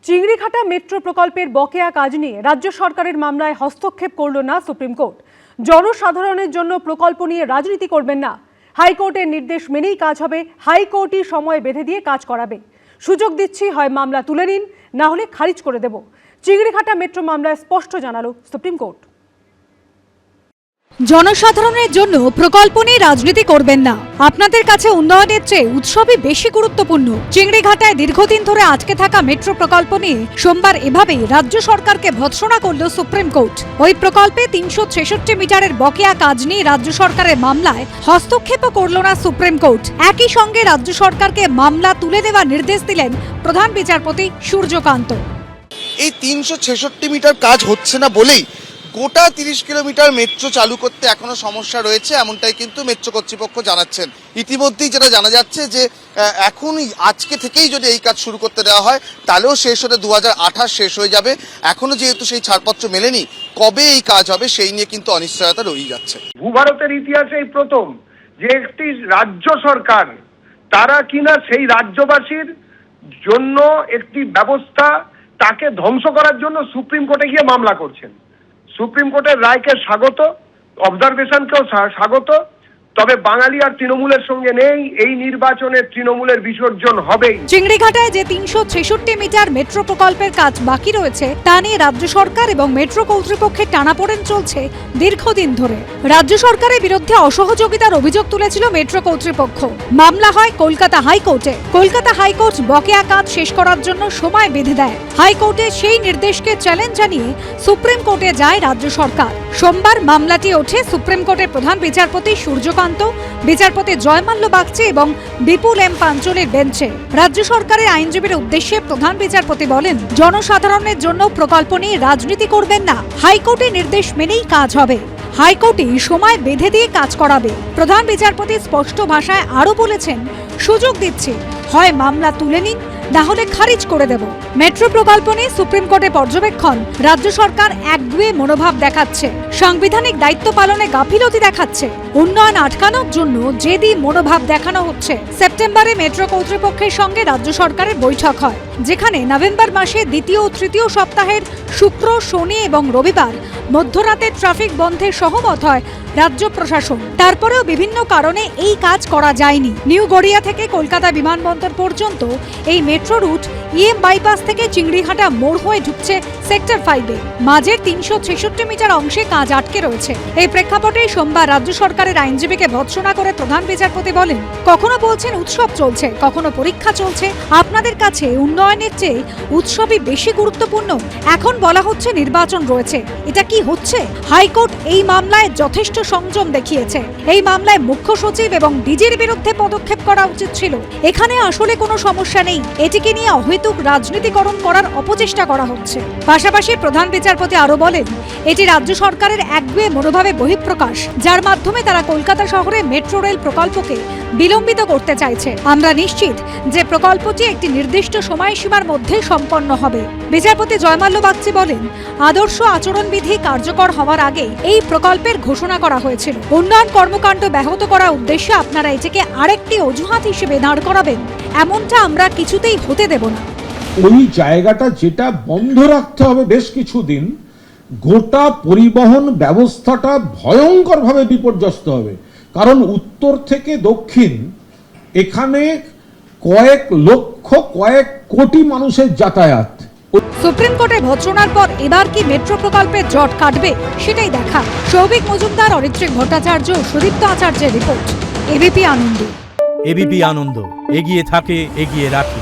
Chingrighata metro প্রকল্পের বকেয়া কাজ নিয়ে রাজ্য সরকারের মামলায় হস্তক্ষেপ করল না সুপ্রিম কোর্ট। জনসাধারণের জন্য প্রকল্প নিয়ে রাজনীতি করবেন না, হাইকোর্টের নির্দেশ মেনেই কাজ হবে। হাইকোর্টই সময় বেঁধে দিয়ে কাজ করাবে। সুযোগ দিচ্ছি, হয় মামলা তুলে নিন, না হলে খারিজ করে দেব। চিংড়িঘাটা মেট্রো মামলায় স্পষ্ট জানালো সুপ্রিম কোর্ট। জনসাধারণের জন্য প্রকল্প নিয়ে রাজনীতি করবেন না, আপনাদের কাছে উন্নয়নের চেয়ে উৎসবই বেশি গুরুত্বপূর্ণ। চিংড়িঘাটায় দীর্ঘদিন ধরে আটকে থাকা মেট্রো প্রকল্প নিয়ে সোমবার এভাবেই রাজ্য সরকারকে ভৎসনা করল সুপ্রিম কোর্ট। ওই প্রকল্পে 366 মিটারের বকেয়া কাজ নিয়ে রাজ্য সরকারের মামলায় হস্তক্ষেপও করল না সুপ্রিম কোর্ট। একই সঙ্গে রাজ্য সরকারকে মামলা তুলে দেওয়ার নির্দেশ দিলেন প্রধান বিচারপতি সূর্যকান্ত। এই 366 মিটার কাজ হচ্ছে না বলেই গোটা 30 কিলোমিটার মেট্রো চালু করতে এখনো সমস্যা রয়েছে, এমনটাই কিন্তু মেট্রো কর্তৃপক্ষ জানাচ্ছেন। ইতিমধ্যেই যেটা জানা যাচ্ছে যে এখনই আজকে থেকেই যদি এই কাজ শুরু করতে দেওয়া হয় তাহলেও শেষ হতে 2028 শেষ হয়ে যাবে। এখনো যেহেতু সেই ছাড়পত্র মেলেনি, কবে এই কাজ হবে সেই নিয়ে কিন্তু অনিশ্চয়তা রয়েই যাচ্ছে। ভূভারতের ইতিহাসে এই প্রথম যে একটি রাজ্য সরকার তারা কিনা সেই রাজ্যবাসীর জন্য একটি ব্যবস্থা তাকে ধ্বংস করার জন্য সুপ্রিম কোর্টে গিয়ে মামলা করছেন। সুপ্রিম কোর্টের রায়কে স্বাগত, অবজারভেশনকেও স্বাগত, তবে বাঙালি আর তৃণমূলের সঙ্গে নেই। এই নির্বাচনে তৃণমূলের বিসর্জন হবেই। চিংড়িঘাটায় যে 366 মিটার মেট্রো প্রকল্পের কাজ বাকি রয়েছে তা নিয়ে রাজ্য সরকার এবং মেট্রো কর্তৃপক্ষের টানাপোড়েন চলছে দীর্ঘদিন ধরে। রাজ্য সরকারের বিরুদ্ধে অসহযোগিতার অভিযোগ তুলেছিল মেট্রো কর্তৃপক্ষ। মামলা হয় কলকাতা হাইকোর্টে। কলকাতা হাইকোর্ট বকেয়া কাজ শেষ করার জন্য সময় বেঁধে দেয়। হাইকোর্টে সেই নির্দেশকে চ্যালেঞ্জ জানিয়ে সুপ্রিম কোর্টে যায় রাজ্য সরকার। সোমবার মামলাটি ওঠে সুপ্রিম কোর্টের প্রধান বিচারপতি সূর্যকান্ত, বিচারপতি জয়মাল্য বাগচি এবং বিপুল এম পাঞ্চলের বেঞ্চে। রাজ্য সরকারের আইনজীবীর উদ্দেশ্যে প্রধান বিচারপতি বলেন, জনসাধারণের জন্য প্রকল্প নিয়ে রাজনীতি করবেন না, হাইকোর্টের নির্দেশ মেনেই কাজ হবে। হাইকোর্টই সময় বেঁধে দিয়ে কাজ করাবে। প্রধান বিচারপতি স্পষ্ট ভাষায় আরও বলেছেন, সুযোগ দিচ্ছি, হয় মামলা তুলে নিন, না হলে খারিজ করে দেব। মেট্রো প্রকল্প নিয়ে সুপ্রিম কোর্টে পর্যবেক্ষণ, রাজ্য সরকার একগুঁয়ে মনোভাব দেখাচ্ছে, সাংবিধানিক দায়িত্ব পালনে গাফিলতি দেখাচ্ছে, উন্নয়ন আটকানোর জন্য জেদি মনোভাব দেখানো হচ্ছে। সেপ্টেম্বরে মেট্রো কর্তৃপক্ষের সঙ্গে রাজ্য সরকারের বৈঠক হয়, যেখানে নভেম্বর মাসে দ্বিতীয় ও তৃতীয় সপ্তাহের শুক্র, শনি এবং রবিবার মধ্যরাতে ট্রাফিক বন্ধে সহমত হয় রাজ্য প্রশাসন। তারপরেও বিভিন্ন কারণে এই কাজ করা যায়নি। নিউ গড়িয়া থেকে কলকাতা বিমানবন্দর পর্যন্ত এই মেট্রো রুট ইএম বাইপাস থেকে চিংড়িঘাটা মোড় হয়ে ঢুকছে সেক্টর 5-এ। মাঝের 366 মিটার অংশে কাজ আটকে রয়েছে। এই প্রেক্ষাপটে সোমবার রাজ্য সরকারের আইনজীবীকে ভৎসনা করে প্রধান বিচারপতি বলেন, কখনো বলছেন উৎসব চলছে, কখনো পরীক্ষা চলছে, আপনাদের কাছে উন্নয়নের চেয়ে উৎসবই বেশি গুরুত্বপূর্ণ। এখন বলা হচ্ছে নির্বাচন রয়েছে, এটা কি হচ্ছে? হাইকোর্ট এই মামলায় যথেষ্ট সংযম দেখিয়েছে। এই মামলায় মুখ্য সচিব এবং ডিজির বিরুদ্ধে পদক্ষেপ করা উচিত ছিল। এখানে আসলে কোনো সমস্যা নেই, এটিকে নিয়ে অহেতুক রাজনীতিকরণ করার অপচেষ্টা করা হচ্ছে। পাশাপাশি প্রধান বিচারপতি আরও বলেন, এটি রাজ্য সরকারের একগুঁয়ে মনোভাবের বহিঃপ্রকাশ, যার মাধ্যমে তারা কলকাতা শহরে মেট্রো রেল প্রকল্পকে বিলম্বিত করতে চাইছে। আমরা নিশ্চিত যে প্রকল্পটি একটি নির্দিষ্ট সময়সীমার মধ্যে সম্পন্ন হবে। বিচারপতি জয়মাল্য বাগচি বলেন, আদর্শ আচরণবিধি কার্যকর হওয়ার আগে এই প্রকল্পের ঘোষণা করা হয়েছিল। উন্নয়ন কর্মকাণ্ড ব্যাহত করার উদ্দেশ্যে আপনারা এটিকে আরেকটি অজুহাত হিসেবে দাঁড় করাবেন, এমনটা আমরা কিছুতেই হতে দেব না। ওই জায়গাটা যেটা বন্ধ রাখতে হবে বেশ কিছুদিন, গোটা পরিবহন ব্যবস্থাটা ভয়ঙ্করভাবে বিপর্যস্ত হবে। কারণ উত্তর থেকে দক্ষিণ এখানে কয়েক লক্ষ, কয়েক কোটি মানুষের যাতায়াত। সুপ্রিম কোর্টে ভৎসনার পর এবার কি মেট্রো প্রকল্পের জট কাটবে সেটাই দেখা। সৌভিক মজুমদার, অরিত্রিক ভট্টাচার্য, সুদীপ্ত আচার্যের রিপোর্ট, এবিপি আনন্দ। এবিপি আনন্দ, এগিয়ে থাকে, এগিয়ে রাখে।